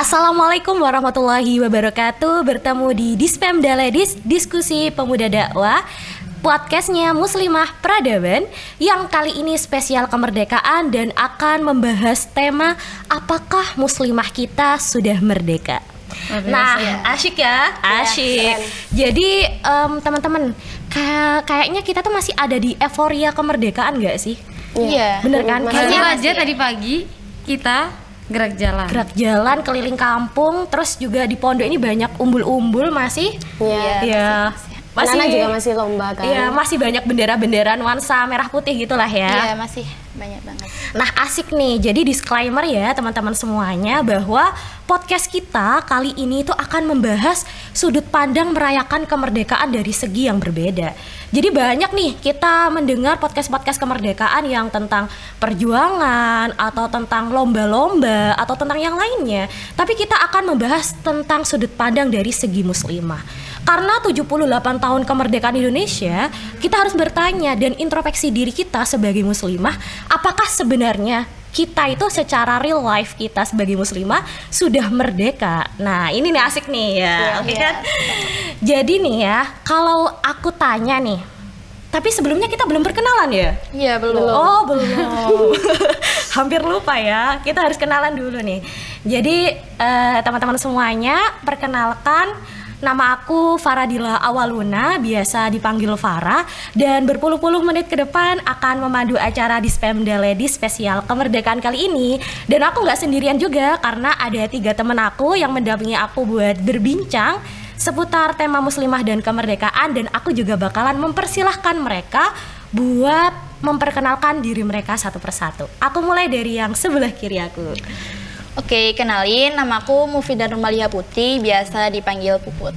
Assalamualaikum warahmatullahi wabarakatuh. Bertemu di Dispemda Ladies, diskusi pemuda dakwah, podcastnya Muslimah Peradaban yang kali ini spesial kemerdekaan dan akan membahas tema apakah muslimah kita sudah merdeka. Nah, asyik ya, asyik. Jadi teman-teman, kayaknya kita tuh masih ada di euforia kemerdekaan nggak sih? Iya. Bener kan? Kayaknya aja tadi pagi kita gerak jalan keliling kampung, terus juga di pondok ini banyak umbul-umbul masih. Iya. Masih juga masih lomba kan. Iya, masih banyak bendera-bendera nuansa merah putih gitulah ya. Iya, masih banyak banget. Nah, asik nih. Jadi disclaimer ya teman-teman semuanya bahwa podcast kita kali ini tuh akan membahas sudut pandang merayakan kemerdekaan dari segi yang berbeda. Jadi banyak nih kita mendengar podcast-podcast kemerdekaan yang tentang perjuangan atau tentang lomba-lomba atau tentang yang lainnya. Tapi kita akan membahas tentang sudut pandang dari segi muslimah. Karena 78 tahun kemerdekaan Indonesia, kita harus bertanya dan introspeksi diri kita sebagai muslimah, apakah sebenarnya kita itu secara real life kita sebagai muslimah sudah merdeka. Nah, ini nih asik nih ya. Oke kan? Jadi nih ya, kalau aku tanya nih, tapi sebelumnya kita belum perkenalan ya? Iya, belum. Oh, belum. Hampir lupa ya. Kita harus kenalan dulu nih. Jadi teman-teman semuanya, perkenalkan, nama aku Faradila Awaluna, biasa dipanggil Farah, dan berpuluh-puluh menit ke depan akan memandu acara Dispemda Ladies spesial kemerdekaan kali ini. Dan aku nggak sendirian juga, karena ada 3 teman aku yang mendampingi aku buat berbincang seputar tema muslimah dan kemerdekaan, dan aku juga bakalan mempersilahkan mereka buat memperkenalkan diri mereka satu persatu. Aku mulai dari yang sebelah kiri aku. Oke, kenalin, namaku Mufidah Nurmaliha Putih, biasa dipanggil Puput.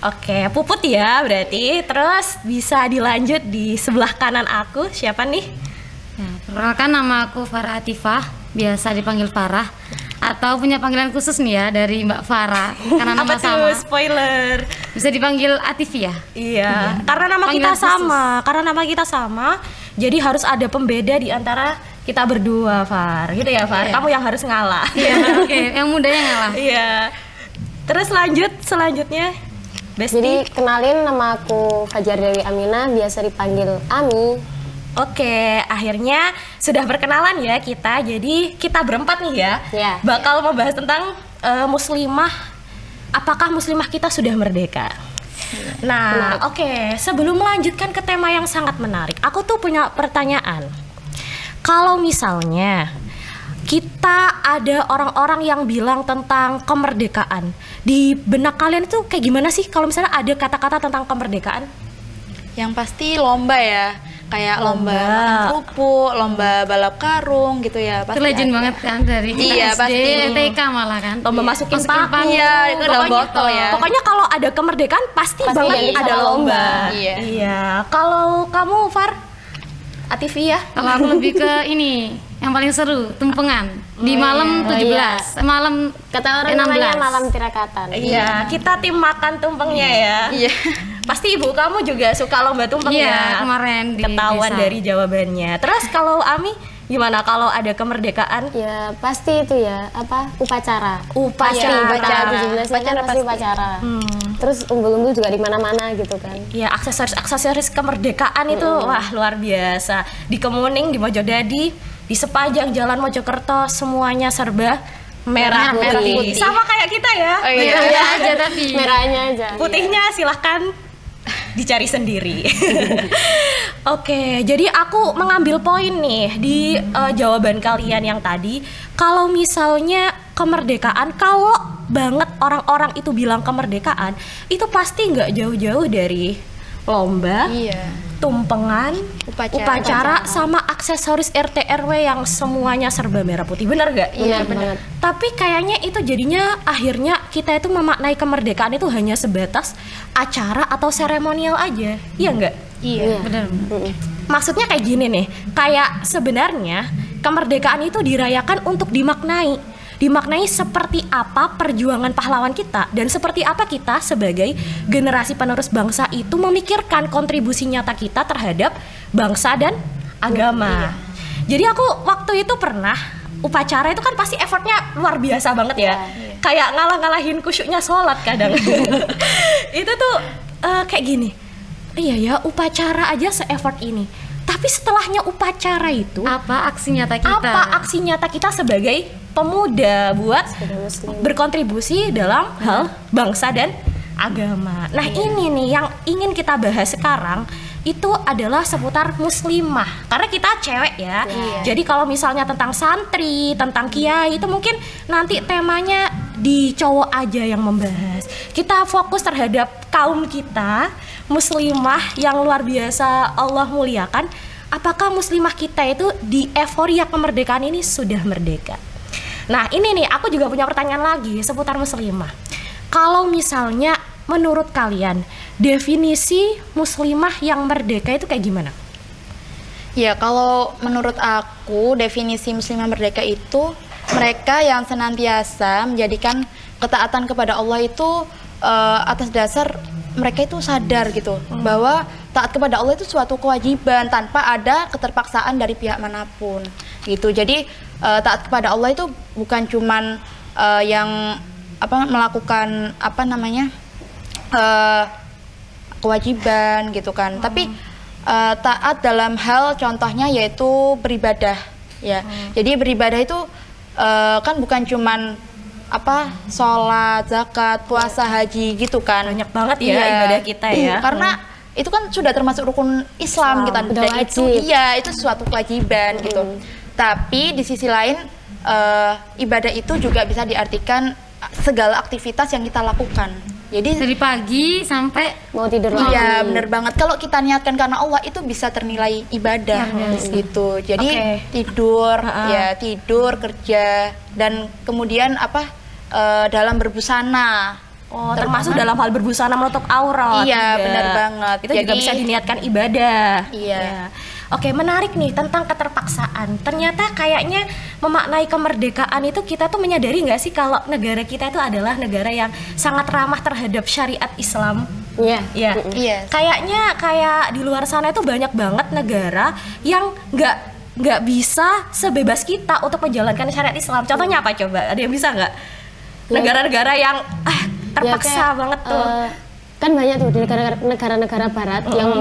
Oke, Puput ya berarti. Terus bisa dilanjut di sebelah kanan aku, siapa nih? Ya, perkenalkan, nama aku Farah Atifah, biasa dipanggil Farah. Atau punya panggilan khusus nih ya dari Mbak Farah, karena nama Apa sama. tuh? Spoiler. Bisa dipanggil Atifah ya? Iya, karena nama Panggilan kita sama. Karena nama kita sama, jadi harus ada pembeda di antara kita berdua, Far. Gitu ya, Far. Iya. Kamu yang harus ngalah. Iya, oke. Yang mudanya ngalah. Iya. Terus lanjut selanjutnya, Besti. Jadi kenalin, nama aku Fajar Dewi Aminah, biasa dipanggil Ami. Oke, akhirnya sudah perkenalan ya kita. Jadi kita berempat nih ya, Ya. bakal membahas tentang muslimah. Apakah muslimah kita sudah merdeka? Nah, oke. Sebelum melanjutkan ke tema yang sangat menarik, aku tuh punya pertanyaan. Kalau misalnya kita ada orang-orang yang bilang tentang kemerdekaan, di benak kalian itu kayak gimana sih kalau misalnya ada kata-kata tentang kemerdekaan? Yang pasti lomba ya, kayak lomba makan kerupuk, lomba balap karung gitu ya. Itu legend banget kan dari kita Iya, SD, pasti. TK malah kan. Lomba masukin paku. Iya, itu dalam botol ya. Pokoknya kalau ada kemerdekaan pasti banget ada ada lomba. Iya. Kalau kamu Far, Atifi ya? Kalau aku lebih ke ini, yang paling seru, tumpengan. Di malam 17, malam Kata orang 16. namanya malam tirakatan. Iya, kita tim makan tumpengnya ya. Iya. Pasti ibu kamu juga suka lomba tumpeng Iya, ya? kemarin di Ketahuan desa. dari jawabannya. Terus kalau Ami, gimana kalau ada kemerdekaan? Ya pasti itu ya, upacara. Upacara. Upacara 17 kan Upacara pasti pasti. upacara. Terus umbul-umbul juga di mana-mana gitu kan. Ya, aksesoris kemerdekaan itu wah luar biasa. Di Kemuning, di Mojodadi, di sepanjang jalan Mojokerto semuanya serba merah putih. Sama kayak kita ya. Oh, iya. Merahnya aja tapi. Merahnya aja. Putihnya silahkan dicari sendiri. Oke, jadi aku mengambil poin nih di jawaban kalian yang tadi. Kalau misalnya kemerdekaan, kalau banget orang-orang itu bilang kemerdekaan, itu pasti nggak jauh-jauh dari lomba, Iya. tumpengan, upacara sama aksesoris RT RW yang semuanya serba merah putih. Bener gak? Iya benar. Tapi kayaknya itu jadinya akhirnya kita itu memaknai kemerdekaan itu hanya sebatas acara atau seremonial aja. Iya nggak? Iya. Benar. Maksudnya kayak gini nih, kayak sebenarnya kemerdekaan itu dirayakan untuk dimaknai. Dimaknai seperti apa perjuangan pahlawan kita dan seperti apa kita sebagai generasi penerus bangsa itu memikirkan kontribusi nyata kita terhadap bangsa dan agama. Jadi aku waktu itu pernah upacara itu kan pasti effortnya luar biasa banget ya. kayak ngalah-ngalahin khusyuknya sholat kadang. Itu tuh kayak gini, iya ya upacara aja se-effort ini, tapi setelahnya upacara itu apa aksi nyata kita sebagai pemuda buat berkontribusi dalam hal bangsa dan agama. Nah ini nih yang ingin kita bahas sekarang, itu adalah seputar muslimah, karena kita cewek ya. Jadi kalau misalnya tentang santri, tentang kiai itu mungkin nanti temanya di cowok aja yang membahas. Kita fokus terhadap kaum kita muslimah yang luar biasa Allah muliakan. Apakah muslimah kita itu di euforia kemerdekaan ini sudah merdeka? Nah ini nih aku juga punya pertanyaan lagi seputar muslimah. Kalau misalnya menurut kalian definisi muslimah yang merdeka itu kayak gimana? Ya kalau menurut aku definisi muslimah merdeka itu mereka yang senantiasa menjadikan ketaatan kepada Allah itu atas dasar mereka itu sadar gitu bahwa taat kepada Allah itu suatu kewajiban tanpa ada keterpaksaan dari pihak manapun gitu. Jadi taat kepada Allah itu bukan cuman yang melakukan kewajiban gitu kan, tapi taat dalam hal contohnya yaitu beribadah ya. Jadi beribadah itu kan bukan cuman sholat, zakat, puasa, haji gitu kan. Banyak banget ya ibadah kita ya. Karena itu kan sudah termasuk rukun Islam gitu. Dan itu suatu kewajiban gitu. Tapi di sisi lain ibadah itu juga bisa diartikan segala aktivitas yang kita lakukan. Jadi dari pagi sampai mau tidur lagi. Iya, bener banget. Kalau kita niatkan karena Allah itu bisa ternilai ibadah gitu. Jadi tidur, kerja, dan kemudian dalam berbusana. Oh, termasuk dalam hal berbusana menutup aurat. Iya, benar banget. Itu juga bisa diniatkan ibadah. Iya. Ya. Oke, menarik nih tentang keterpaksaan. Ternyata kayaknya memaknai kemerdekaan itu kita tuh menyadari nggak sih kalau negara kita itu adalah negara yang sangat ramah terhadap syariat Islam. Iya. Iya. Kayaknya kayak di luar sana itu banyak banget negara yang nggak bisa sebebas kita untuk menjalankan syariat Islam. Contohnya apa coba? Ada yang bisa nggak? Negara-negara yang terpaksa banget tuh. Kan banyak tuh di negara-negara barat yang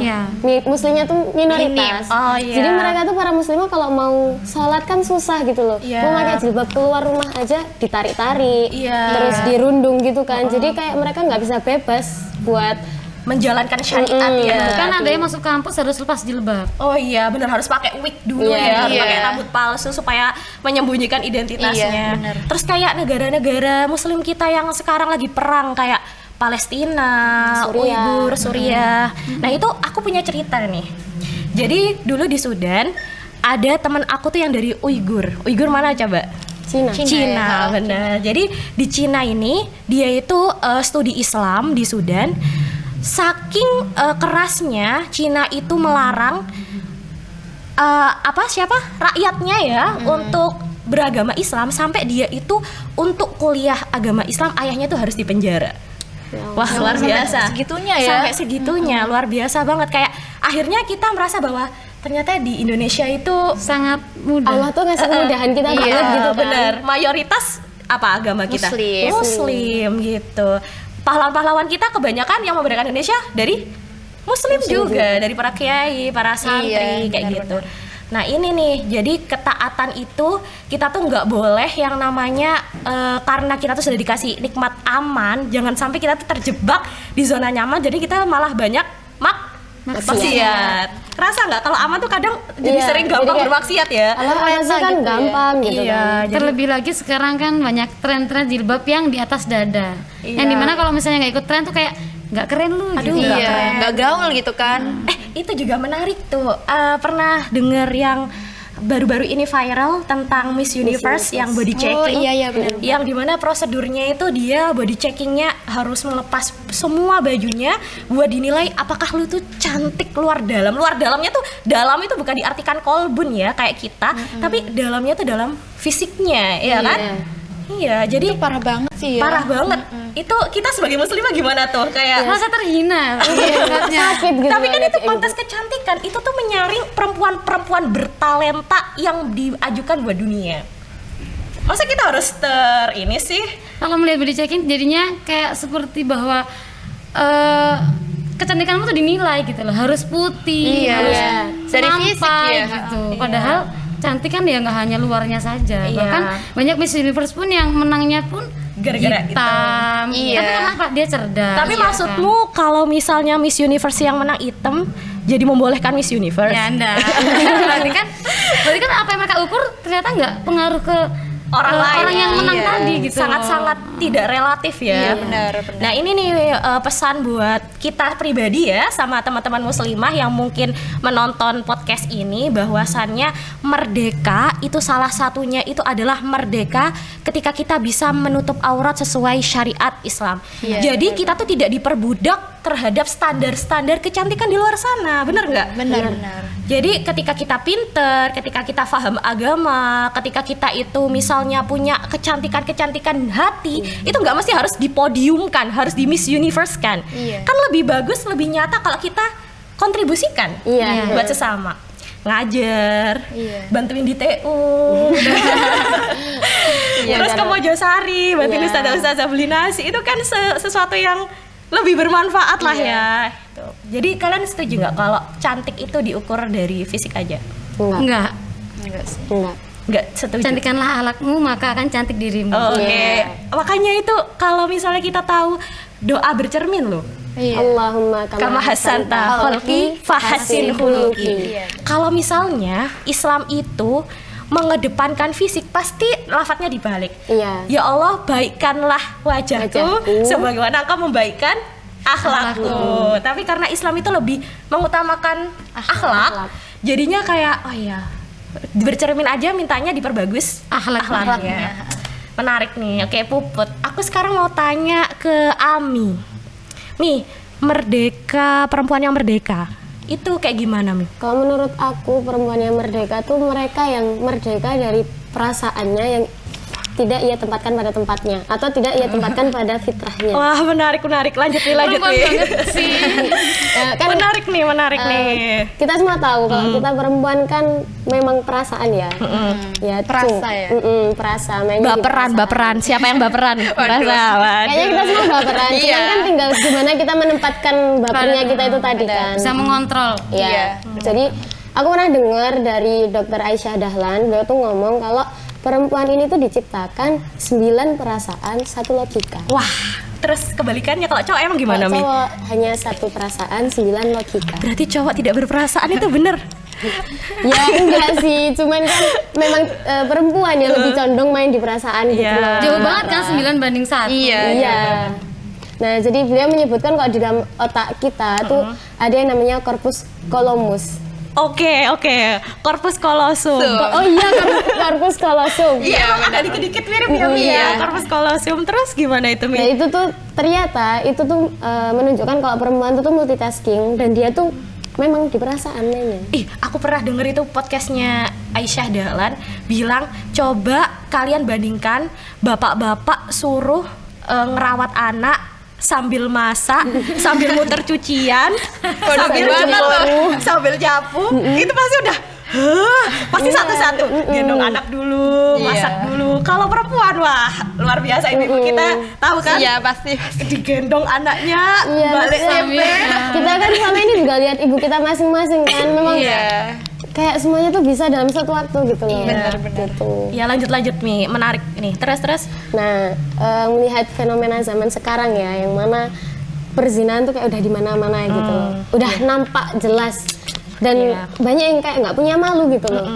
muslimnya tuh minoritas. Jadi mereka tuh para muslimah kalau mau sholat kan susah gitu loh. Mau pakai jilbab keluar rumah aja ditarik-tarik, terus dirundung gitu kan. Jadi kayak mereka nggak bisa bebas buat menjalankan syariat ya. Kan ada yang masuk kampus harus lepas jilbab. Oh iya, benar harus pakai wig dulu harus pakai rambut palsu supaya menyembunyikan identitasnya. Terus kayak negara-negara muslim kita yang sekarang lagi perang kayak Palestina, Uighur, Suriah. Nah itu aku punya cerita nih. Jadi dulu di Sudan ada teman aku tuh yang dari Uighur. Uighur mana coba? Cina, benar. Jadi di Cina ini dia itu studi Islam di Sudan. Saking kerasnya Cina itu melarang rakyatnya ya untuk beragama Islam, sampai dia itu untuk kuliah agama Islam ayahnya tuh harus dipenjara. Wah, luar biasa. Segitunya ya. Sampai segitunya, luar biasa banget. Kayak akhirnya kita merasa bahwa ternyata di Indonesia itu sangat mudah. Allah tuh ngasih kemudahan kita banget gitu kan. Bener. Mayoritas agama kita? Muslim gitu. Pahlawan-pahlawan kita kebanyakan yang memberikan Indonesia dari Muslim juga, dari para kiai, para santri kayak gitu. Nah ini nih, jadi ketaatan itu kita tuh nggak boleh yang namanya karena kita tuh sudah dikasih nikmat aman, jangan sampai kita tuh terjebak di zona nyaman, jadi kita malah banyak maksiat. Kerasa nggak kalau aman tuh kadang jadi sering gampang bermaksiat ya? Kalau kan gampang gitu kan. Terlebih lagi sekarang kan banyak tren-tren jilbab yang di atas dada, yang dimana kalau misalnya nggak ikut tren tuh kayak nggak keren lu. Nggak gaul gitu kan. Itu juga menarik tuh. Pernah dengar yang baru-baru ini viral tentang Miss Universe yang body checking. Benar. Yang dimana prosedurnya itu dia body checkingnya harus melepas semua bajunya buat dinilai apakah lu tuh cantik luar dalam. Luar dalamnya tuh, dalam itu bukan diartikan kolbun ya kayak kita, tapi dalamnya tuh dalam fisiknya, ya kan? Iya, jadi itu parah banget sih ya. Parah banget. Itu kita sebagai muslimah gimana tuh? Kayak merasa terhina. Sakit gitu. Tapi kan itu kontes kecantikan, itu tuh menyaring perempuan-perempuan bertalenta yang diajukan buat dunia. Masa kita harus ini sih? Kalau melihat body checking jadinya kayak seperti bahwa kecantikanmu tuh dinilai gitu loh, harus putih, harus dari fisik ya gitu. Padahal cantik kan ya nggak hanya luarnya saja, bahkan banyak Miss Universe pun yang menangnya pun gara-gara hitam. Tapi kenapa dia cerdas? Tapi maksudmu kalau misalnya Miss Universe yang menang hitam jadi membolehkan Miss Universe? Ya enggak. berarti kan apa yang mereka ukur ternyata nggak pengaruh ke orang lain, orang yang menang tadi gitu. Sangat-sangat tidak relatif ya. Iya, benar. Nah ini nih pesan buat kita pribadi ya, sama teman-teman muslimah yang mungkin menonton podcast ini, bahwasannya merdeka itu salah satunya itu adalah merdeka ketika kita bisa menutup aurat sesuai syariat Islam. Jadi kita tuh tidak diperbudak terhadap standar-standar kecantikan di luar sana, benar nggak? Benar. Jadi ketika kita pinter, ketika kita paham agama, ketika kita itu misalnya punya kecantikan hati, itu nggak mesti harus dipodiumkan, harus di Miss Universe kan? Kan lebih bagus, lebih nyata kalau kita kontribusikan buat sesama, ngajar, bantuin di TU, terus ke Mojosari, bantuin ustazah beli nasi, itu kan sesuatu yang lebih bermanfaat lah ya. Jadi kalian setuju nggak kalau cantik itu diukur dari fisik aja? Enggak sih. Nggak setuju. Cantikkanlah akhlakmu maka akan cantik dirimu. Oke. Makanya itu kalau misalnya kita tahu doa bercermin loh. Allahumma kama hasanta khalqi fahasin khuluqi. Kalau misalnya Islam itu mengedepankan fisik, pasti lafadznya dibalik. Ya Allah, baikkanlah wajahku sebagaimana Engkau membaikkan akhlakku. Tapi karena Islam itu lebih mengutamakan akhlak, jadinya kayak bercermin aja mintanya diperbagus akhlaknya. Menarik nih. Oke, Puput, aku sekarang mau tanya ke Ami. Nih, merdeka, perempuan yang merdeka itu kayak gimana, Mi? Kalau menurut aku perempuan yang merdeka tuh mereka yang merdeka dari perasaannya yang tidak ia tempatkan pada tempatnya atau tidak ia tempatkan pada fitrahnya. Wah, menarik. Lanjut nih. Kan menarik nih. Kita semua tahu kalau kita perempuan kan memang perasaan ya. Ya, perasa ya. Perasa. Baperan. Siapa yang baperan? Kayaknya kita semua baperan. Cuman kan tinggal gimana kita menempatkan bapernya kita itu tadi kan. Bisa mengontrol. Iya. Jadi aku pernah dengar dari Dr. Aisyah Dahlan, beliau tuh ngomong kalau perempuan ini tuh diciptakan 9 perasaan, 1 logika. Wah, terus kebalikannya kalau cowok emang gimana, Mi? Cowok hanya 1 perasaan, 9 logika. Berarti cowok tidak berperasaan itu bener? Ya enggak sih, cuman kan memang perempuan yang lebih condong main di perasaan gitu loh. Jauh banget kan 9 banding 1. Iya. Nah, jadi beliau menyebutkan kalau di dalam otak kita tuh ada yang namanya corpus calomus. Oke. Corpus callosum. Oh iya, corpus callosum. Iya, ada dikit-dikit mirip ya. Corpus callosum. Terus gimana itu, Mi? Nah, itu tuh ternyata itu tuh menunjukkan kalau perempuan itu tuh multitasking dan dia tuh memang di perasaannya. Aku pernah denger itu podcastnya Aisyah Dahlan bilang, coba kalian bandingkan bapak-bapak suruh ngerawat anak sambil masak, sambil muter cucian, sambil nyapu, itu pasti udah pasti satu-satu gendong anak dulu, masak dulu. Kalau perempuan, wah luar biasa, ibu kita tahu kan? Iya, pasti digendong anaknya, balik SMP. Kita kan selama ini juga lihat ibu kita masing-masing kan, memang kayak semuanya tuh bisa dalam satu waktu gitu loh. Benar-benar. Gitu. Ya lanjut nih, menarik nih. Terus. Nah, melihat fenomena zaman sekarang ya, yang mana perzinahan tuh kayak udah di mana-mana gitu loh. Udah nampak jelas dan banyak yang kayak nggak punya malu gitu loh.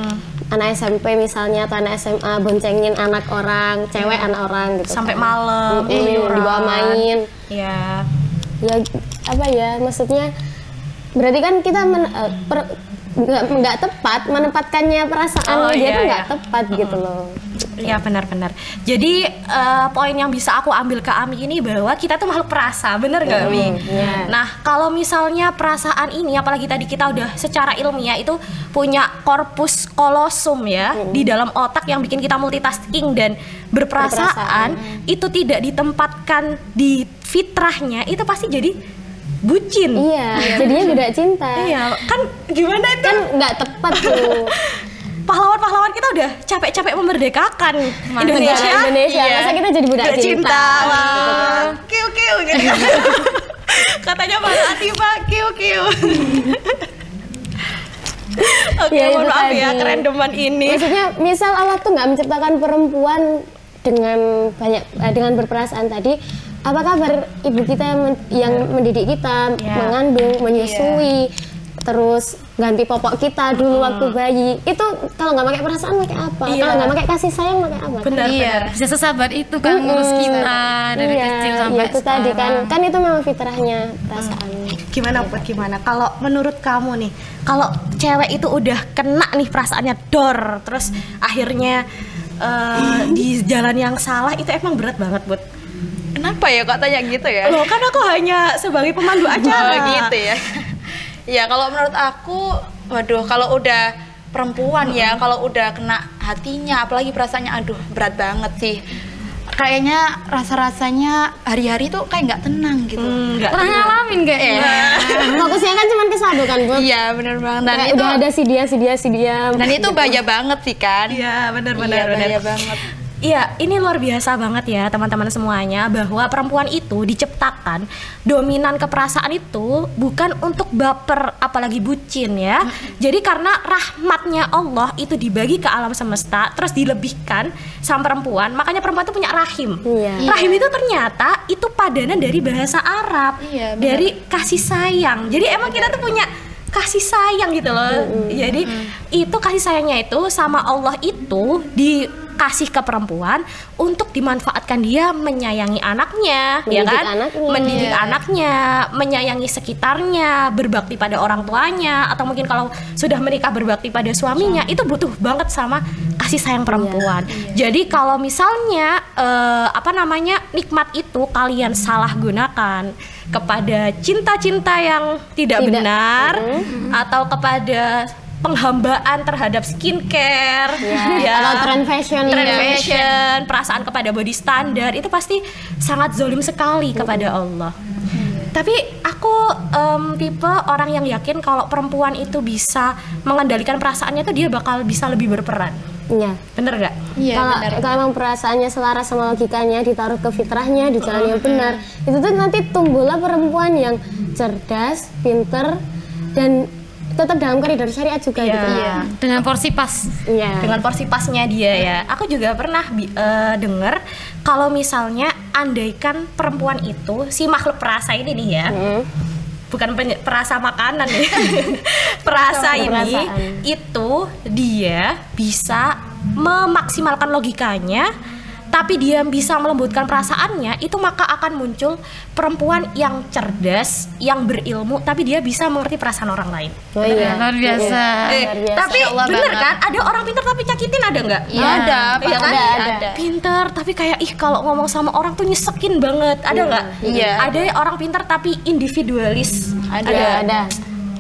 Anak SMP misalnya atau anak SMA boncengin anak orang, cewek anak orang gitu. Sampai malam, dibawa main. Ya apa ya? Maksudnya berarti kan kita nggak tepat menempatkannya perasaan dia tuh nggak tepat gitu loh. Ya benar. Jadi poin yang bisa aku ambil ke Ami ini bahwa kita tuh makhluk perasa, bener nggak, Mi? Nah, kalau misalnya perasaan ini, apalagi tadi kita udah secara ilmiah itu punya corpus callosum ya di dalam otak yang bikin kita multitasking dan berperasaan, itu tidak ditempatkan di fitrahnya, itu pasti jadi bucin. Iya, jadinya tidak cinta. Iya, kan gimana itu? Kan nggak tepat tuh. pahlawan-pahlawan kita udah capek-capek memerdekakan Indonesia. Masa kita jadi budak cinta. Wah, kiu gitu. Katanya Mbak Atifah kiu. Oke, mohon maaf ya kerendeman ini. Maksudnya misal Allah tuh nggak menciptakan perempuan dengan berperasaan tadi, apa kabar ibu kita yang mendidik kita, mengandung, menyusui, terus ganti popok kita dulu waktu bayi, itu kalau nggak pakai perasaan pakai apa? Kalau nggak pakai kasih sayang pakai apa? Benar. Bisa sesabar itu kan ngurus kita dari kecil sampai itu tadi kan itu memang fitrahnya perasaan. Gimana? Kalau menurut kamu nih, kalau cewek itu udah kena nih perasaannya dor, terus akhirnya di jalan yang salah, itu emang berat banget, Bud. Kenapa ya kok tanya gitu ya? Loh, kan aku hanya sebagai pemandu acara. Gitu ya. Ya kalau menurut aku, waduh, kalau udah perempuan ya, kalau udah kena hatinya, apalagi perasaannya, aduh berat banget sih. Kayaknya rasa-rasanya hari-hari tuh kayak nggak tenang gitu. Pernah ngalamin kayaknya. Fokusnya kan cuma ke satu kan, Bu? Iya, bener banget. Dan itu udah ada si dia. Dan itu bahaya banget sih kan? Iya, bener. Bahaya banget. Iya, ini luar biasa banget ya teman-teman semuanya, bahwa perempuan itu diciptakan dominan keperasaan itu bukan untuk baper apalagi bucin ya. Jadi karena rahmatnya Allah itu dibagi ke alam semesta terus dilebihkan sama perempuan, makanya perempuan itu punya rahim. Rahim itu ternyata itu padanan dari bahasa Arab, dari kasih sayang. Jadi emang kita tuh punya kasih sayang gitu loh. Jadi itu kasih sayangnya itu sama Allah itu dikasih ke perempuan untuk dimanfaatkan dia menyayangi anaknya, mendidik anaknya, menyayangi sekitarnya, berbakti pada orang tuanya, atau mungkin kalau sudah menikah berbakti pada suaminya. Itu butuh banget sama kasih sayang perempuan. Jadi kalau misalnya nikmat itu kalian salah gunakan kepada cinta-cinta yang tidak benar, atau kepada penghambaan terhadap skincare, atau tren fashion, perasaan kepada body standar, itu pasti sangat zolim sekali kepada Allah. Tapi aku tipe orang yang yakin kalau perempuan itu bisa mengendalikan perasaannya tuh dia bakal bisa lebih berperan. Iya. Bener gak? Iya, kalau emang perasaannya selaras sama logikanya, ditaruh ke fitrahnya di jalan yang benar, itu tuh nanti tumbuhlah perempuan yang cerdas, pinter, dan tetap dalam koridor syariat juga gitu. Dengan porsi pas. Dengan porsi pasnya dia ya. Aku juga pernah dengar kalau misalnya andaikan perempuan itu si makhluk perasa ini nih ya. Bukan perasa makanan ya. Perasa ini itu dia bisa memaksimalkan logikanya, tapi dia bisa melembutkan perasaannya, itu maka akan muncul perempuan yang cerdas, yang berilmu, tapi dia bisa mengerti perasaan orang lain. Luar biasa. Tapi bener kan, ada orang pintar tapi nyakitin, ada nggak? Ada. Pintar tapi kayak kalau ngomong sama orang tuh nyesekin banget, ada nggak? Ada orang pintar tapi individualis.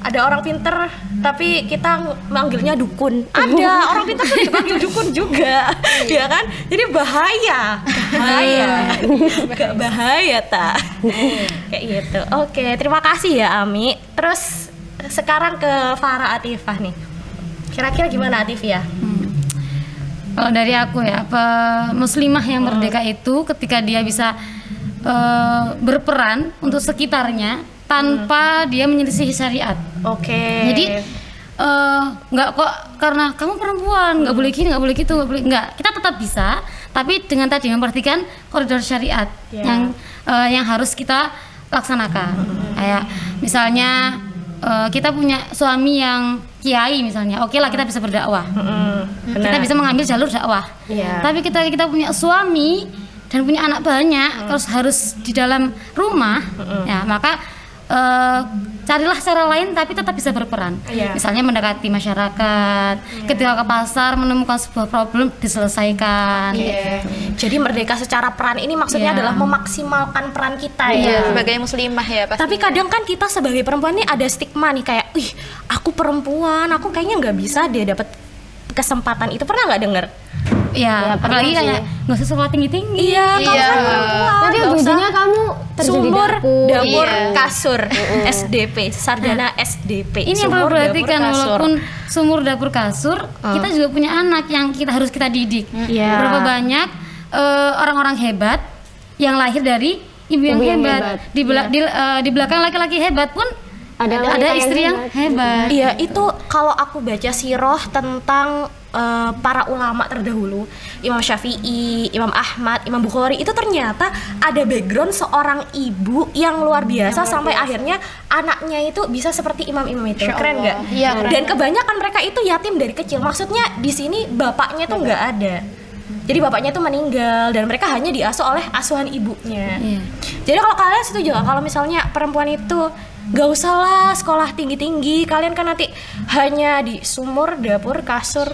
Ada orang pinter tapi kita manggilnya dukun. Ada orang pinter tuh dipanggil dukun juga, ya kan? Jadi bahaya. Gak bahaya tak? Kayak gitu. Oke, terima kasih ya Ami. Terus sekarang ke Farah Atifah nih. Kira-kira gimana Atif ya? Kalau dari aku ya, muslimah yang merdeka itu ketika dia bisa berperan untuk sekitarnya tanpa dia menyelisihi syariat. Jadi nggak kok karena kamu perempuan nggak boleh gini, nggak boleh gitu, nggak. Kita tetap bisa, tapi dengan tadi memperhatikan koridor syariat yang harus kita laksanakan. Kayak misalnya kita punya suami yang kiai misalnya, oke lah kita bisa berdakwah, kita bisa mengambil jalur dakwah. Tapi kita punya suami dan punya anak banyak, terus harus di dalam rumah, ya maka carilah cara lain tapi tetap bisa berperan. Misalnya mendekati masyarakat, ketika ke pasar menemukan sebuah problem diselesaikan. Jadi merdeka secara peran ini maksudnya adalah memaksimalkan peran kita sebagai muslimah ya pasti. Tapi kadang kan kita sebagai perempuan nih ada stigma nih kayak, aku perempuan, aku kayaknya nggak bisa dia dapat kesempatan itu. Pernah nggak dengar? Ya, apalagi kayak nggak usah sekolah tinggi-tinggi. Iya, kamu kan perempuan. Nanti ujungnya kamu terjun di dapur kasur SDP, sarjana SDP. Ini yang perlu perhatikan, walaupun sumur dapur kasur, kita juga punya anak yang harus kita didik. Berapa banyak orang-orang hebat yang lahir dari ibu yang hebat. Di belakang laki-laki hebat pun ada istri yang hebat. Iya, itu kalau aku baca sirah tentang para ulama terdahulu, Imam Syafi'i, Imam Ahmad, Imam Bukhari, itu ternyata ada background seorang ibu yang luar biasa sampai akhirnya anaknya itu bisa seperti imam-imam itu. Keren nggak? Iya, dan kebanyakan mereka itu yatim dari kecil. Maksudnya di sini bapaknya tuh nggak ada. Jadi bapaknya tuh meninggal dan mereka hanya diasuh oleh asuhan ibunya. Jadi kalau kalian setuju gak kalau misalnya perempuan itu gak usah lah sekolah tinggi-tinggi, kalian kan nanti hanya di sumur, dapur, kasur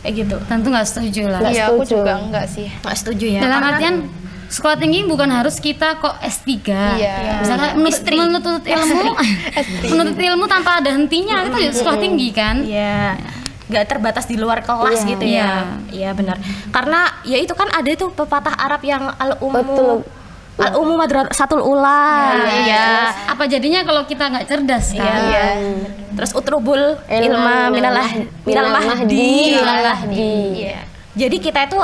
kayak gitu? Tentu nggak setuju lah. Iya, aku juga enggak sih. Nggak setuju ya. Dalam artian sekolah tinggi bukan harus kita kok S3. Misalkan menuntut ilmu tanpa ada hentinya, itu sekolah tinggi kan? Iya. Gak terbatas di luar kelas gitu ya. Iya benar. Karena ya itu kan ada tuh pepatah Arab yang al-ummu madrasatul ula. Iya. Apa jadinya kalau kita nggak cerdas kan? Iya. Terus utrubul ilma minal mahdi. Iya. Jadi kita itu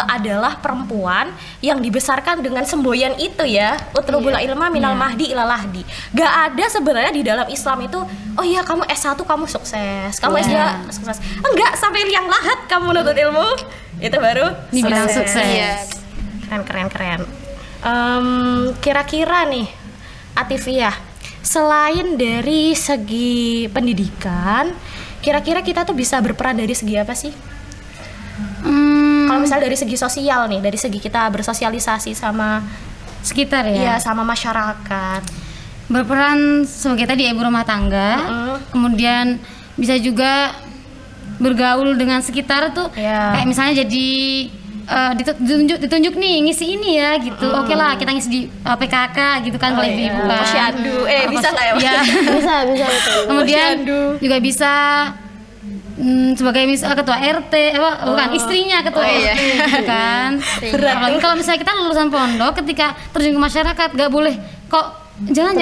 adalah perempuan yang dibesarkan dengan semboyan itu ya, utrubul ilma minal mahdi ilal lahdi. Gak ada sebenarnya di dalam Islam itu, oh iya kamu S1 kamu sukses, kamu S2 sukses. Enggak, sampai liang lahat kamu nuntut ilmu, itu baru dibilang sukses. Keren. Kira-kira nih Atifiyah, selain dari segi pendidikan, kira-kira kita tuh bisa berperan dari segi apa sih? Kalau misalnya dari segi sosial nih, dari segi kita bersosialisasi sama sekitar ya? Iya, sama masyarakat. Berperan sebagai tadi ibu rumah tangga, kemudian bisa juga bergaul dengan sekitar tuh, kayak misalnya jadi ditunjuk nih ngisi ini ya gitu. Oke lah kita ngisi di PKK gitu kan, kalau ibu-ibu kan. Posyandu, bisa nggak ya? Bisa. Kemudian juga bisa sebagai ketua RT, bukan istrinya ketua RT gitu kan. Apalagi kalau misalnya kita lulusan pondok, ketika terjun ke masyarakat gak boleh kok jangan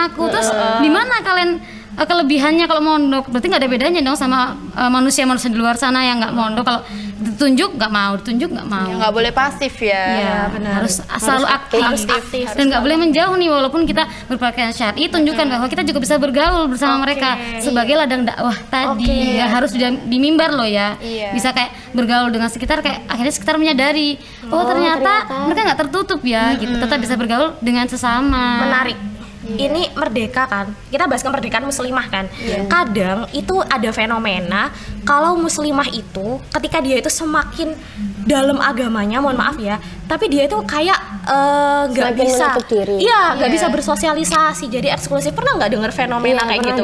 aku. Terus di mana kalian kelebihannya kalau mondok? Berarti nggak ada bedanya dong sama manusia di luar sana yang nggak mondok. Kalau ditunjuk nggak mau. Ya, nggak boleh pasif ya. Benar. Harus selalu aktif. Dan nggak boleh menjauh nih, walaupun kita berpakaian syar'i, tunjukkan bahwa kita juga bisa bergaul bersama mereka sebagai ladang dakwah tadi. Ya, harus di mimbar loh ya. Bisa kayak bergaul dengan sekitar, kayak akhirnya sekitar menyadari ternyata mereka nggak tertutup ya gitu. Tetap bisa bergaul dengan sesama. Menarik. Ini merdeka kan, kita bahas kemerdekaan muslimah kan. Kadang itu ada fenomena kalau muslimah itu ketika dia itu semakin dalam agamanya, mohon maaf ya, tapi dia itu kayak nggak bisa, nggak bisa bersosialisasi, jadi eksklusif. Pernah nggak dengar fenomena kayak gitu?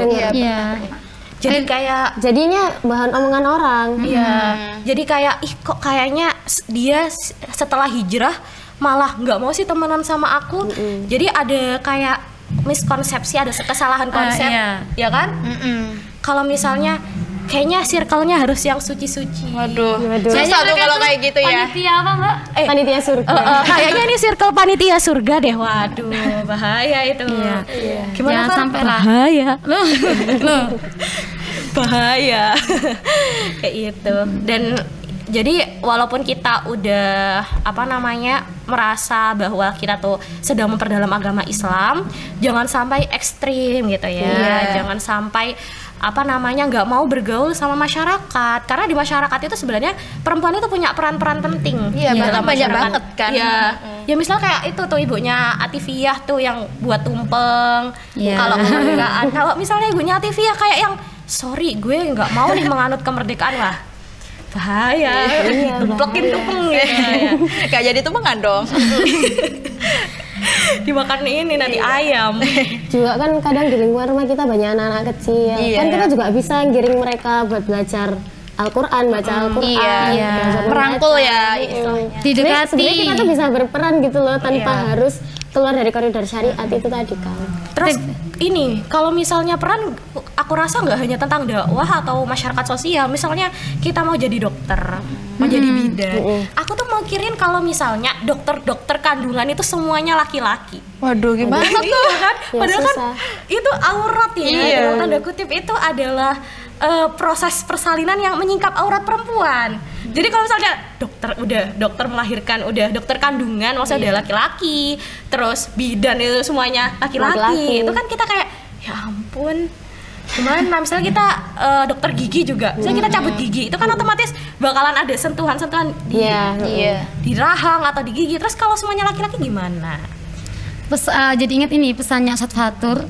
Jadi kayak jadinya bahan omongan orang. Jadi kayak kok kayaknya dia setelah hijrah malah nggak mau sih temenan sama aku. Jadi ada kayak miskonsepsi, ada kesalahan konsep, ya kan? Kalau misalnya kayaknya circle-nya harus yang suci-suci. Waduh. Susah tuh kalau kayak gitu ya. Panitia apa Mbak? Panitia surga. Kayaknya ini circle panitia surga deh. Waduh, bahaya itu. Gimana sampai lah. Bahaya. Loh. Bahaya. Kayak itu. Dan jadi walaupun kita udah merasa bahwa kita tuh sedang memperdalam agama Islam, jangan sampai ekstrim gitu ya. Jangan sampai nggak mau bergaul sama masyarakat, karena di masyarakat itu sebenarnya perempuan itu punya peran-peran penting. Dalam banyak banget kan. Ya misal kayak itu tuh ibunya Atifiyah tuh yang buat tumpeng. Kalau kemerdekaan, kalau misalnya ibunya Atifiyah kayak yang sorry gue nggak mau nih menganut kemerdekaan, lah bahaya, diplekin tumpeng gitu ya. Gak jadi tumpengan dong. Dimakan ini nanti ayam. Juga kan kadang di lingkungan rumah kita banyak anak-anak kecil. Kan kita juga bisa giring mereka buat belajar Al-Quran, baca Al-Quran, merangkul ya. Didekati. Sebenarnya kita tuh bisa berperan gitu loh, tanpa harus keluar dari koridor syariat itu tadi kan. Terus ini kalau misalnya peran aku rasa nggak hanya tentang dakwah atau masyarakat sosial. Misalnya kita mau jadi dokter, mau jadi bidan. Aku tuh mau kirim kalau misalnya dokter kandungan itu semuanya laki-laki. Waduh, gimana tuh? Iya kan? Ya, Padahal susah. kan itu aurat ya. Iya. Dalam tanda kutip itu adalah proses persalinan yang menyingkap aurat perempuan. Jadi kalau misalnya dokter melahirkan, udah dokter kandungan, maksudnya udah laki-laki, terus bidan itu semuanya laki-laki. Itu kan kita kayak ya ampun. Gimana misalnya kita dokter gigi juga, misalnya kita cabut gigi, itu kan otomatis bakalan ada sentuhan-sentuhan di rahang atau di gigi. Terus kalau semuanya laki-laki gimana? Jadi ingat ini pesannya Ustadz Fatur.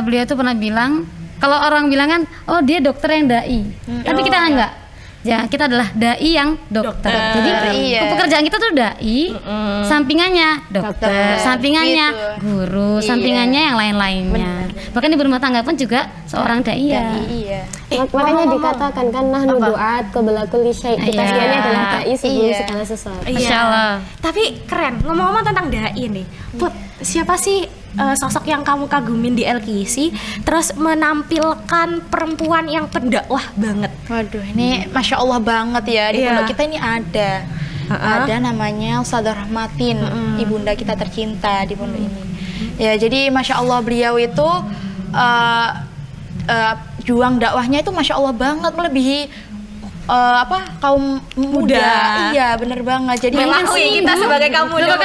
Beliau tuh pernah bilang, kalau orang bilang kan, oh dia dokter yang dai, tapi kita enggak. Ya, kita adalah dai yang dokter. Jadi pekerjaan kita tuh dai, sampingannya dokter, sampingannya guru, sampingannya yang lain-lainnya. Bahkan di rumah tangga pun juga seorang dai ya. Makanya dikatakan kan nahnu du'at qabla kulli syai'. Kita sebenarnya adalah dai sebelum segala sesuatu. Masyaallah. Tapi keren. Ngomong-ngomong tentang dai nih. Put, siapa sih sosok yang kamu kagumin di LKC terus menampilkan perempuan yang pendakwah banget? Waduh, ini Masya Allah banget ya. Di pondok kita ini ada namanya Ustadzah Rahmatin, ibunda kita tercinta di pondok ini. Ya, jadi Masya Allah beliau itu juang dakwahnya itu Masya Allah banget, melebihi kaum muda. Iya, bener banget. Jadi melakui kita sebagai kaum muda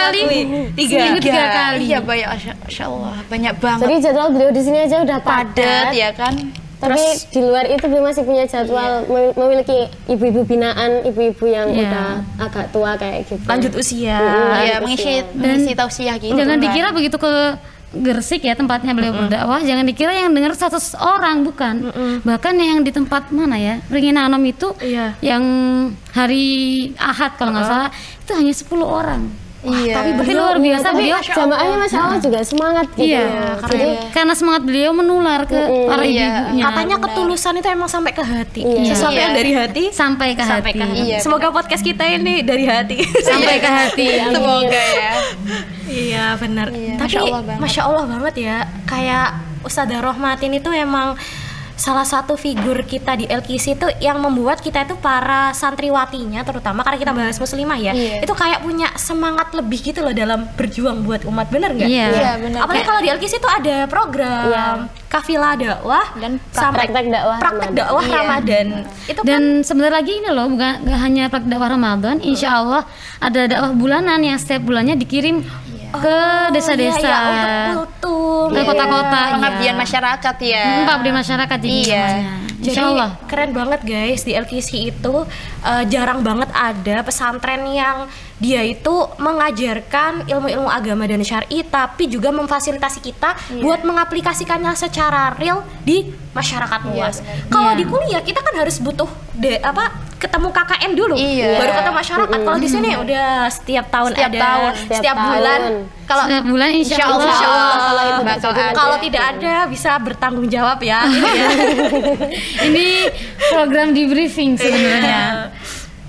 tiga kali. Iya, banyak, Masya Allah, banyak banget. Jadi jadwal beliau di sini aja udah padat ya kan. Tapi di luar itu beliau masih punya jadwal memiliki ibu-ibu binaan, ibu-ibu yang udah agak tua kayak gitu. Lanjut usia. Iya, mengisi tausiah gitu. Jangan dikira begitu ke Gresik ya tempatnya beliau berdakwah, jangan dikira yang dengar 100 orang, bukan. Bahkan yang di tempat mana ya, Ringin Anom itu yang hari Ahad kalau nggak salah itu hanya 10 orang. Tapi beliau luar biasa, beliau jamaahnya Masya Allah juga semangat gitu ya. Jadi karena semangat beliau menular ke para ibu-ibunya. Katanya ketulusan itu emang sampai ke hati. Sesuatu yang dari hati sampai ke hati. Semoga podcast kita ini dari hati. Sampai ke hati. Semoga ya. Iya benar. Tapi Masya Allah banget ya. Kayak Ustadzah Rahmatin itu emang salah satu figur kita di LKC itu yang membuat kita itu para santriwatinya, terutama karena kita bahas muslimah ya, itu kayak punya semangat lebih gitu loh dalam berjuang buat umat, bener nggak? Iya, bener. Apalagi kalau di LKC itu ada program kafilah dakwah dan praktek dakwah Ramadan. Itu dan sebentar lagi ini loh, bukan nggak hanya praktek dakwah Ramadan, insya Allah ada dakwah bulanan yang setiap bulannya dikirim ke desa-desa, ke kota-kota, pengabdian masyarakat ya. Pengabdian masyarakat Jadi keren banget guys, di LKC itu jarang banget ada pesantren yang dia itu mengajarkan ilmu-ilmu agama dan syar'i, tapi juga memfasilitasi kita buat mengaplikasikannya secara real di masyarakat luas. Kalau di kuliah kita kan harus butuh ketemu KKN dulu, baru ketemu masyarakat. Kalau di sini udah setiap tahun setiap bulan. Kalau setiap bulan insya Allah. Kalau tidak ada bisa bertanggung jawab ya. Ini program di briefing sebenarnya.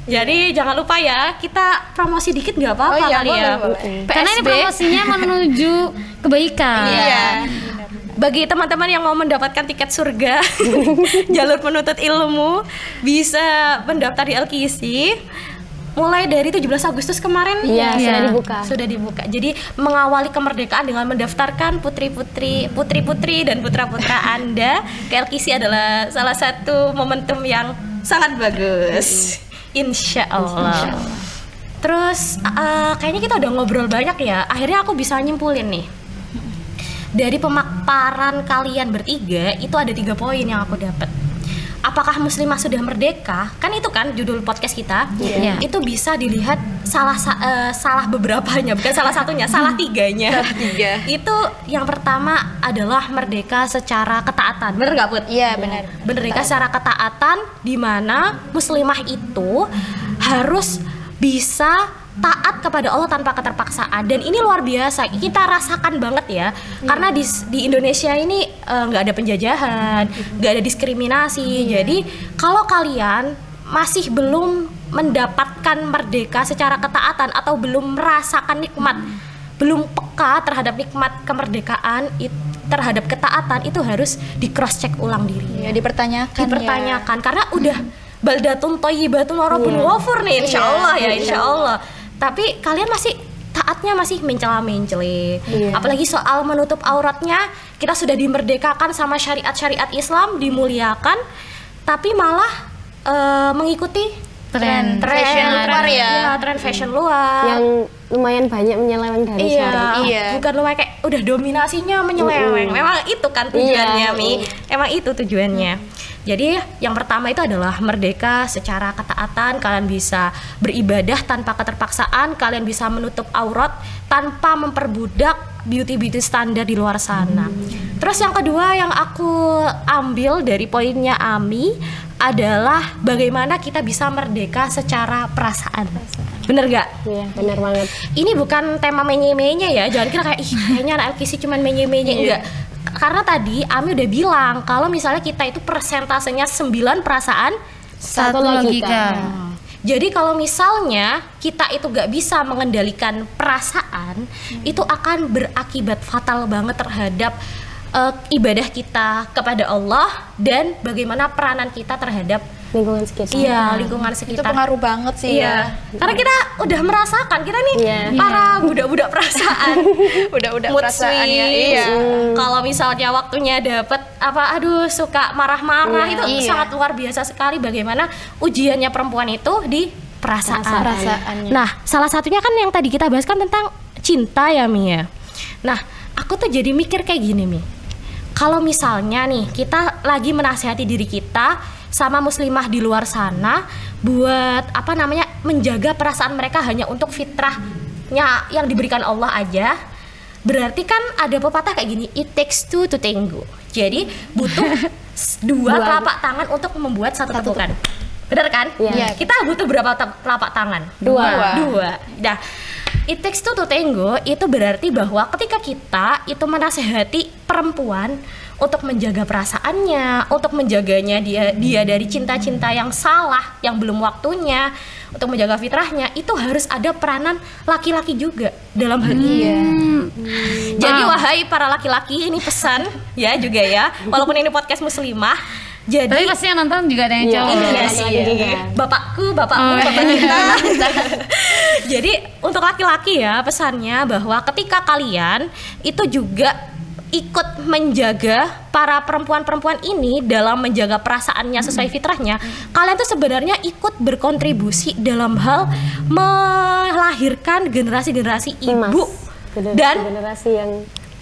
Jadi jangan lupa ya, kita promosi dikit nggak apa-apa kali ya. Karena ini promosinya menuju kebaikan. Bagi teman-teman yang mau mendapatkan tiket surga, jalur penuntut ilmu, bisa mendaftar di LKC mulai dari 17 Agustus kemarin. Sudah dibuka. Jadi mengawali kemerdekaan dengan mendaftarkan putri-putri dan putra-putra Anda ke LKC adalah salah satu momentum yang sangat bagus. Insya Allah. Terus kayaknya kita udah ngobrol banyak ya. Akhirnya aku bisa nyimpulin nih. Dari pemaparan kalian bertiga itu ada 3 poin yang aku dapat. Apakah muslimah sudah merdeka? Kan itu kan judul podcast kita. Itu bisa dilihat salah beberapanya, bukan salah satunya, salah tiganya. Itu yang pertama adalah merdeka secara ketaatan. Bener nggak, Put? Iya, benar. Merdeka secara ketaatan, di mana muslimah itu harus bisa taat kepada Allah tanpa keterpaksaan, dan ini luar biasa kita rasakan banget ya, karena di Indonesia ini nggak ada penjajahan, nggak ada diskriminasi. Jadi kalau kalian masih belum mendapatkan merdeka secara ketaatan atau belum merasakan nikmat belum peka terhadap nikmat kemerdekaan, terhadap ketaatan, itu harus di cross check ulang diri. Ya, dipertanyakan. Karena udah baldatun thayyibatun wa rabbun ghafur nih, insyaallah ya, insyaallah. Tapi kalian masih taatnya masih mencela-mencele. Apalagi soal menutup auratnya, kita sudah dimerdekakan sama syariat-syariat Islam, dimuliakan, tapi malah mengikuti tren fashion luar ya. Tren fashion luar yang lumayan banyak menyeleweng dari syariat. Bukan lumayan kayak udah dominasinya menyeleweng. Memang itu kan tujuannya, Mi. Emang itu tujuannya. Jadi yang pertama itu adalah merdeka secara ketaatan, kalian bisa beribadah tanpa keterpaksaan, kalian bisa menutup aurat tanpa memperbudak beauty standar di luar sana. Terus yang kedua yang aku ambil dari poinnya Ami adalah bagaimana kita bisa merdeka secara perasaan. Bener gak? Iya, bener banget. Ini bukan tema menye-menye ya, jangan kira kayak kayaknya anak LKC cuman menye-menye, enggak. Karena tadi Ami udah bilang kalau misalnya kita itu persentasenya 9 perasaan, 1 logika. Jadi kalau misalnya kita itu gak bisa mengendalikan perasaan, itu akan berakibat fatal banget terhadap ibadah kita kepada Allah dan bagaimana peranan kita terhadap lingkungan sekitar. Iya, lingkungan sekitar. Itu pengaruh banget sih ya. Karena kita udah merasakan, kita nih para budak-budak perasaan. Budak-budak perasaan ya. Iya. Kalau misalnya waktunya dapet suka marah-marah, itu sangat luar biasa sekali bagaimana ujiannya perempuan itu di perasaannya. Nah, salah satunya kan yang tadi kita bahas kan tentang cinta ya, Mia. Nah, aku tuh jadi mikir kayak gini, Mi. Kalau misalnya nih kita lagi menasihati diri kita sama muslimah di luar sana buat menjaga perasaan mereka hanya untuk fitrahnya yang diberikan Allah aja, berarti kan ada pepatah kayak gini, it takes two to tango. Jadi butuh dua telapak tangan untuk membuat satu tepukan. Benar kan? Iya. Kita butuh berapa telapak tangan? Dua. Nah, it takes two to tango itu berarti bahwa ketika kita itu menasehati perempuan untuk menjaga perasaannya, untuk menjaganya dia dari cinta-cinta yang salah, yang belum waktunya, untuk menjaga fitrahnya, itu harus ada peranan laki-laki juga dalam hal ini. Jadi wahai para laki-laki, ini pesan ya juga ya, walaupun ini podcast muslimah. Jadi tapi pasti yang nonton juga ada yang cowok. Iya sih. Bapakmu, bapak kita. Jadi untuk laki-laki ya pesannya bahwa ketika kalian itu juga ikut menjaga para perempuan-perempuan ini dalam menjaga perasaannya sesuai fitrahnya, kalian tuh sebenarnya ikut berkontribusi dalam hal melahirkan generasi-generasi ibu dan generasi yang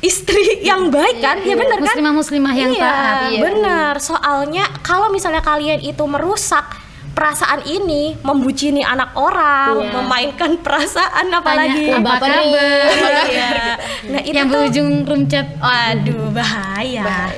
istri yang baik kan? Ya benar kan? Muslimah yang taat. Benar. Soalnya kalau misalnya kalian itu merusak perasaan ini, membucini anak orang, memainkan perasaan apalagi apa kabar. Nah, itu yang berujung room chat. Waduh, bahaya.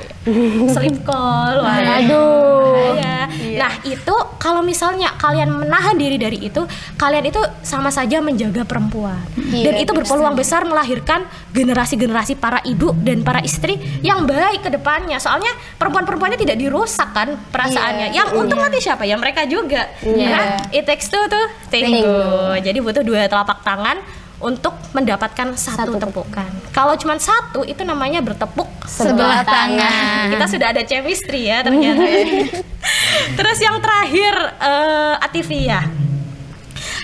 Sleep call. Bahaya. Nah, itu kalau misalnya kalian menahan diri dari itu, kalian itu sama saja menjaga perempuan. Dan itu berpeluang besar melahirkan generasi-generasi para ibu dan para istri yang baik ke depannya. Soalnya perempuan-perempuannya tidak dirusak kan perasaannya. Yang untung nanti siapa? Ya mereka juga. Nah, it takes two to tango. Jadi butuh 2 telapak tangan untuk mendapatkan satu tepukan. Kalau cuma satu itu namanya bertepuk sebelah tangan. Kita sudah ada chemistry ya ternyata. Terus yang terakhir Atifiyah.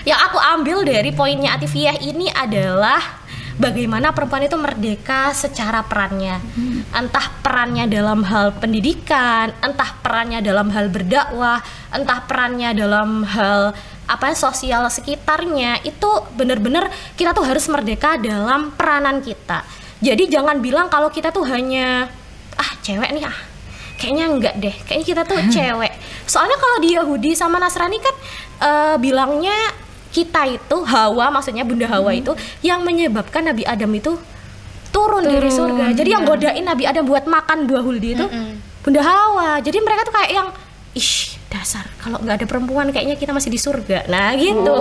Yang aku ambil dari poinnya Atifiyah ini adalah bagaimana perempuan itu merdeka secara perannya. Entah perannya dalam hal pendidikan, entah perannya dalam hal berdakwah, entah perannya dalam hal sosial sekitarnya, itu benar-benar kita tuh harus merdeka dalam peranan kita. Jadi jangan bilang kalau kita tuh hanya cewek nih kayaknya enggak deh, kayaknya kita tuh cewek. Soalnya kalau di Yahudi sama Nasrani kan bilangnya kita itu Hawa, maksudnya Bunda Hawa itu yang menyebabkan Nabi Adam itu turun dari surga. Jadi yang godain Nabi Adam buat makan buah huldi itu Bunda Hawa. Jadi mereka tuh kayak yang dasar kalau nggak ada perempuan kayaknya kita masih di surga. Nah gitu.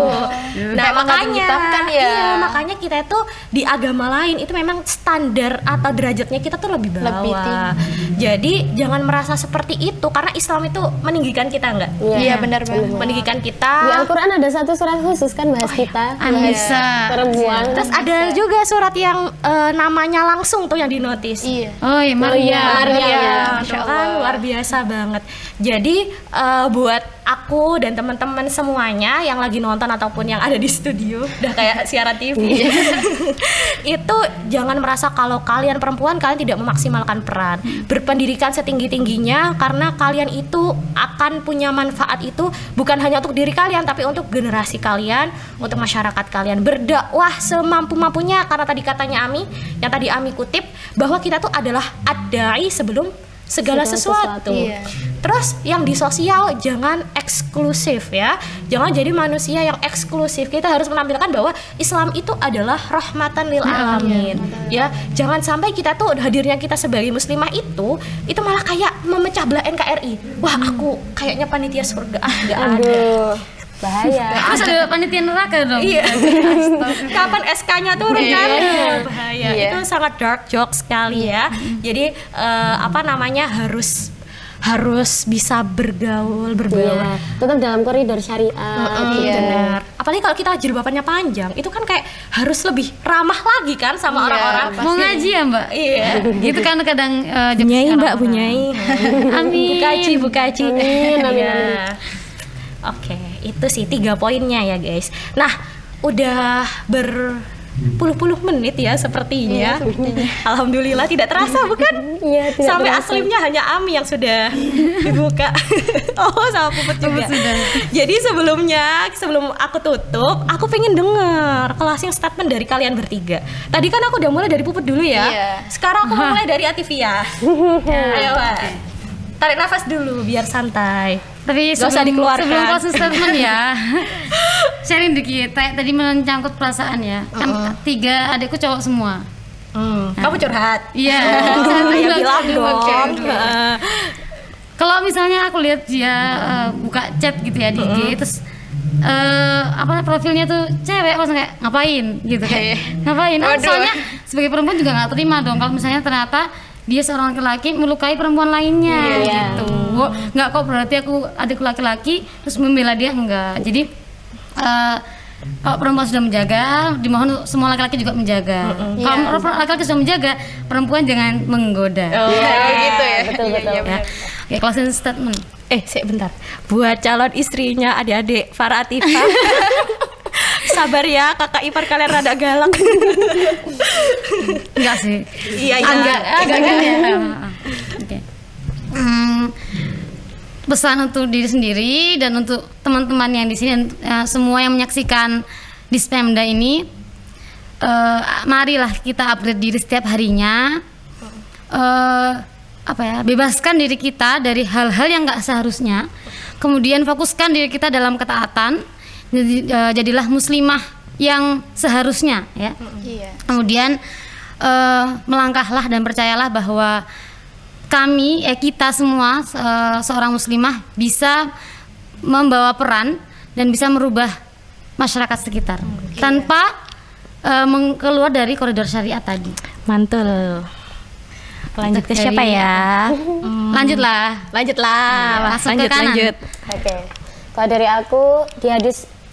Nah makanya makanya kita itu di agama lain itu memang standar atau derajatnya kita tuh lebih bawah. Jadi jangan merasa seperti itu karena Islam itu meninggikan kita enggak? Iya benar banget. Meninggikan kita. Di Al-Qur'an ada satu surat khusus kan bahas kita, bahas perempuan. Terus ada juga surat yang namanya langsung tuh yang dinotis. Iya. Oh iya Maryam. Kan luar biasa banget. Jadi buat aku dan teman-teman semuanya yang lagi nonton ataupun yang ada di studio udah kayak siaran TV itu jangan merasa kalau kalian perempuan kalian tidak memaksimalkan peran, berpendidikan setinggi-tingginya karena kalian itu akan punya manfaat itu bukan hanya untuk diri kalian tapi untuk generasi kalian, untuk masyarakat kalian. Berdakwah semampu-mampunya karena tadi katanya Ami, yang tadi Ami kutip bahwa kita tuh adalah ad-da'i sebelum segala sesuatu. Terus yang di sosial jangan eksklusif ya. Jangan jadi manusia yang eksklusif. Kita harus menampilkan bahwa Islam itu adalah rahmatan lil alamin. Ya, jangan sampai kita tuh hadirnya kita sebagai muslimah itu malah kayak memecah belah NKRI. Wah, aku kayaknya panitia surga. Enggak ada. Bahaya. Terus ada panitia neraka dong. Iya. Kapan SK-nya turun kan? Bahaya. Itu sangat dark joke sekali ya. Jadi harus bisa bergaul, berbaur. Tetap dalam koridor syariat. Benar. Apalagi kalau kita jilbabannya panjang, itu kan kayak harus lebih ramah lagi kan sama orang-orang. Mau ngaji ya Mbak? Iya. Gitu kan kadang Bunyai Mbak, Bunyai. Amin. Bukaci. Amin. Oke, itu sih 3 poinnya ya guys. Nah, udah berpuluh-puluh menit ya sepertinya. Alhamdulillah tidak terasa bukan? Iya, tidak sampai terasa. aslimnya hanya Ami yang sudah dibuka. Oh, sama Puput juga. Jadi sebelum aku tutup, aku pengen dengar closing statement dari kalian bertiga. Tadi kan aku udah mulai dari Puput dulu ya. Sekarang aku mulai dari Atifia. Ayo, Pak. Tarik nafas dulu biar santai. Tapi gak usah dikeluarkan. Sebelum closing statement ya, sharing dikit. Tadi mencangkut perasaan ya. Kan 3 adikku cowok semua. Kamu curhat? Iya. Saya bilang dong. Kalau misalnya aku lihat dia buka chat gitu ya di IG, terus profilnya tuh cewek, langsung kayak ngapain gitu kayak ngapain? Soalnya sebagai perempuan juga nggak terima dong kalau misalnya ternyata dia seorang laki-laki melukai perempuan lainnya gitu. Nggak kok berarti aku adikku laki-laki terus membela dia, enggak. Jadi kalau perempuan sudah menjaga, dimohon semua laki-laki juga menjaga. Kalau laki-laki sudah menjaga, perempuan jangan menggoda. Gitu ya. Betul. Ya. Oke, closing statement. Sebentar. Buat calon istrinya adik-adik Farah Atifah. Sabar ya, kakak ipar kalian rada galak. Enggak sih. Iya. Agak ya. Oke. Pesan untuk diri sendiri dan untuk teman-teman yang di sini dan semua yang menyaksikan Dispemda ini, marilah kita upgrade diri setiap harinya. Bebaskan diri kita dari hal-hal yang nggak seharusnya. Kemudian fokuskan diri kita dalam ketaatan. Jadilah muslimah yang seharusnya ya. Kemudian melangkahlah dan percayalah bahwa kita semua seorang muslimah bisa membawa peran dan bisa merubah masyarakat sekitar tanpa keluar dari koridor syariat tadi. Mantul. Lanjut ke siapa ya? Lanjutlah. Lanjut. Oke. Kalau dari aku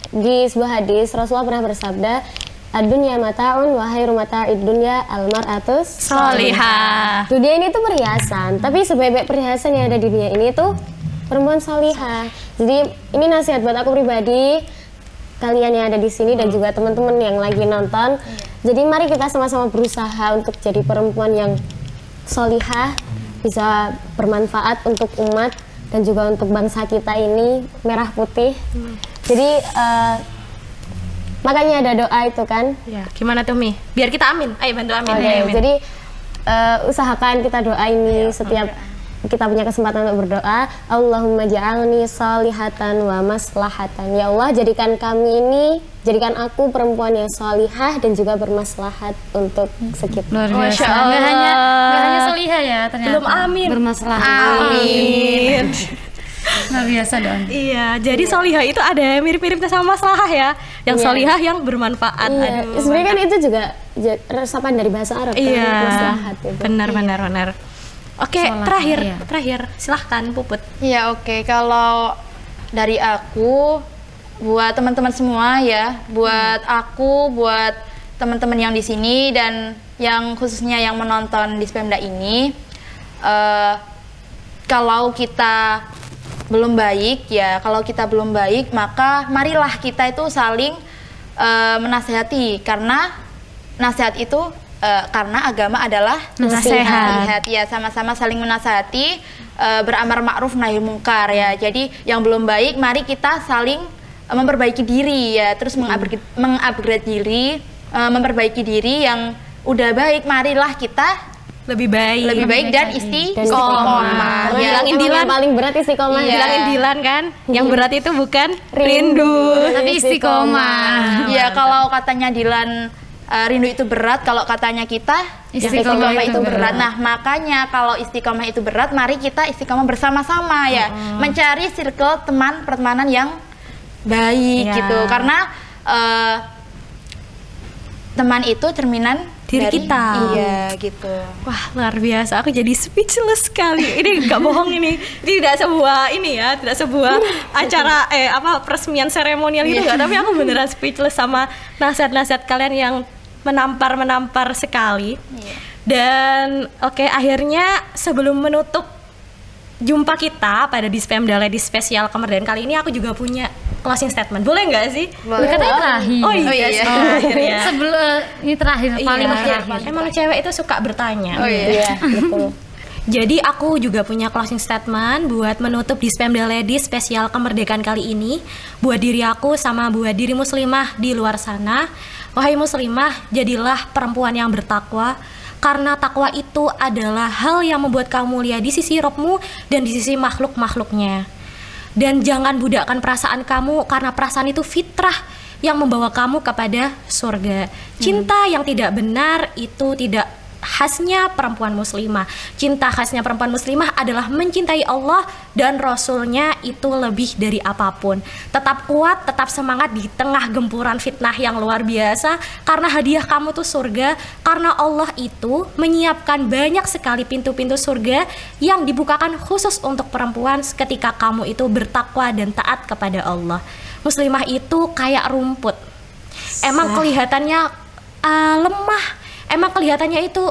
di sebuah hadis Rasulullah pernah bersabda, ad-dunya mata'un wa khairu mata'id dunya al-mar'atus sholihah. Dunia ini tuh perhiasan, tapi sebaik-baik perhiasan yang ada di dunia ini tuh perempuan sholihah. Jadi ini nasihat buat aku pribadi, kalian yang ada di sini dan juga teman-teman yang lagi nonton. Jadi mari kita sama-sama berusaha untuk jadi perempuan yang sholihah, bisa bermanfaat untuk umat dan juga untuk bangsa kita ini merah putih. Jadi makanya ada doa itu kan. Ya, gimana tuh Mi? Biar kita amin. Ayo bantu amin. Amin. Jadi usahakan kita doa ini setiap kita punya kesempatan untuk berdoa. Allahumma ja'alni sholihatan wa maslahatan. Ya Allah, jadikan aku perempuan yang sholihah dan juga bermaslahat untuk sekitar. Masya Allah. Nggak hanya sholihah ya ternyata. Belum amin. Bermaslahat. Amin. Luar biasa dong. Iya, jadi solihah itu ada mirip-miripnya sama maslahah ya. Yang solihah yang bermanfaat. Iya. Sebenarnya kan itu juga resapan dari bahasa Arab kan, maslahat itu. Benar. Oke, terakhir silahkan Puput. Iya, oke. Kalau dari aku buat teman-teman semua ya, buat aku, buat teman-teman yang di sini dan yang khususnya yang menonton di Spemda ini, kalau kita belum baik ya, maka marilah kita itu saling menasehati, karena nasihat itu karena agama adalah nasihat ya, sama-sama saling menasehati, beramar ma'ruf nahi mungkar ya. Jadi yang belum baik mari kita saling memperbaiki diri ya, terus mengupgrade diri, memperbaiki diri. Yang udah baik marilah kita lebih baik dan istiqomah. Hilangin Dilan, paling berat istiqomah. Hilangin Dilan kan, yang berat itu bukan rindu tapi istiqomah. Ya, kalau katanya Dilan rindu itu berat, kalau katanya kita istiqomah itu berat. Nah, makanya kalau istiqomah itu berat, mari kita istiqomah bersama-sama ya, mencari circle teman pertemanan yang baik gitu, karena teman itu cerminan diri kita. Iya gitu. Wah, luar biasa, aku jadi speechless sekali. Ini nggak bohong ini tidak sebuah acara peresmian seremonial gitu nggak, tapi aku beneran speechless sama nasihat-nasihat kalian yang menampar sekali. Dan akhirnya sebelum menutup jumpa kita pada Dispemda Ladies spesial kemerdekaan kali ini, aku juga punya closing statement. Boleh nggak sih? Boleh. Katanya terakhir. Oh iya. Terakhir ya. Sebelum ini terakhir, paling terakhir. Emang cewek itu suka bertanya. Oh iya. Betul. Jadi aku juga punya closing statement buat menutup Dispemda Ladies spesial kemerdekaan kali ini, buat diri aku sama buat diri muslimah di luar sana. Wahai muslimah, jadilah perempuan yang bertakwa, karena takwa itu adalah hal yang membuat kamu mulia di sisi Rabbmu dan di sisi makhluk-makhluknya. Dan jangan budakkan perasaan kamu, karena perasaan itu fitrah yang membawa kamu kepada surga. Cinta yang tidak benar itu tidak khasnya perempuan muslimah. Cinta khasnya perempuan muslimah adalah mencintai Allah dan Rasulnya itu lebih dari apapun. Tetap kuat, tetap semangat di tengah gempuran fitnah yang luar biasa, karena hadiah kamu tuh surga. Karena Allah itu menyiapkan banyak sekali pintu-pintu surga yang dibukakan khusus untuk perempuan ketika kamu itu bertakwa dan taat kepada Allah. Muslimah itu kayak rumput. Emang kelihatannya lemah, emang kelihatannya itu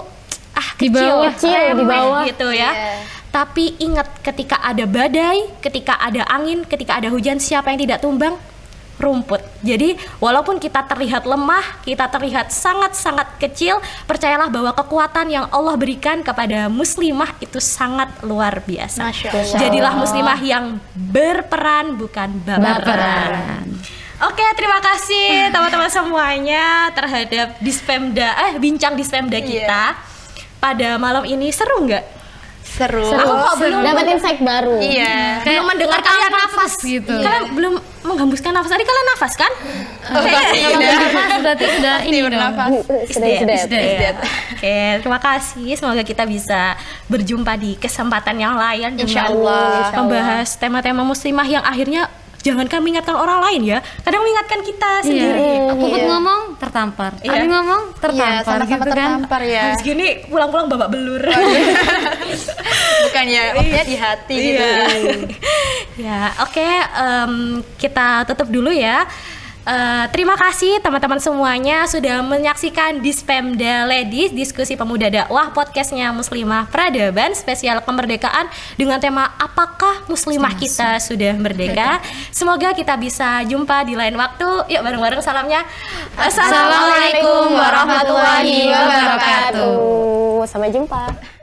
kecil di bawah gitu ya. Tapi ingat, ketika ada badai, ketika ada angin, ketika ada hujan, siapa yang tidak tumbang? Rumput. Jadi walaupun kita terlihat lemah, kita terlihat sangat-sangat kecil, percayalah bahwa kekuatan yang Allah berikan kepada muslimah itu sangat luar biasa. Jadilah muslimah yang berperan, bukan baperan. Oke, terima kasih teman-teman semuanya terhadap bincang Dispemda kita pada malam ini. Seru nggak? Seru. Aku kok belum dapat insight baru. Iya. Belum mendengar kalian nafas gitu. Kalian belum menghembuskan nafas. Tadi kalian nafas kan? Berarti sudah ini bernafas. Sudah. Oke, terima kasih. Semoga kita bisa berjumpa di kesempatan yang lain dengan membahas tema-tema muslimah yang akhirnya jangankan mengingatkan orang lain ya, kadang mengingatkan kita sendiri. Puput ngomong tertampar, Adi ngomong tertampar, sama-sama gitu tertampar kan? ya. Habis gini pulang-pulang babak belur. Bukan ya, maksudnya di hati gitu. Ya, oke, kita tutup dulu ya. Terima kasih teman-teman semuanya sudah menyaksikan Dispemda Ladies, diskusi pemuda dakwah, podcastnya Muslimah Peradaban spesial kemerdekaan dengan tema apakah muslimah kita sudah merdeka. Semoga kita bisa jumpa di lain waktu. Yuk bareng-bareng salamnya. Assalamualaikum warahmatullahi wabarakatuh. Sampai jumpa.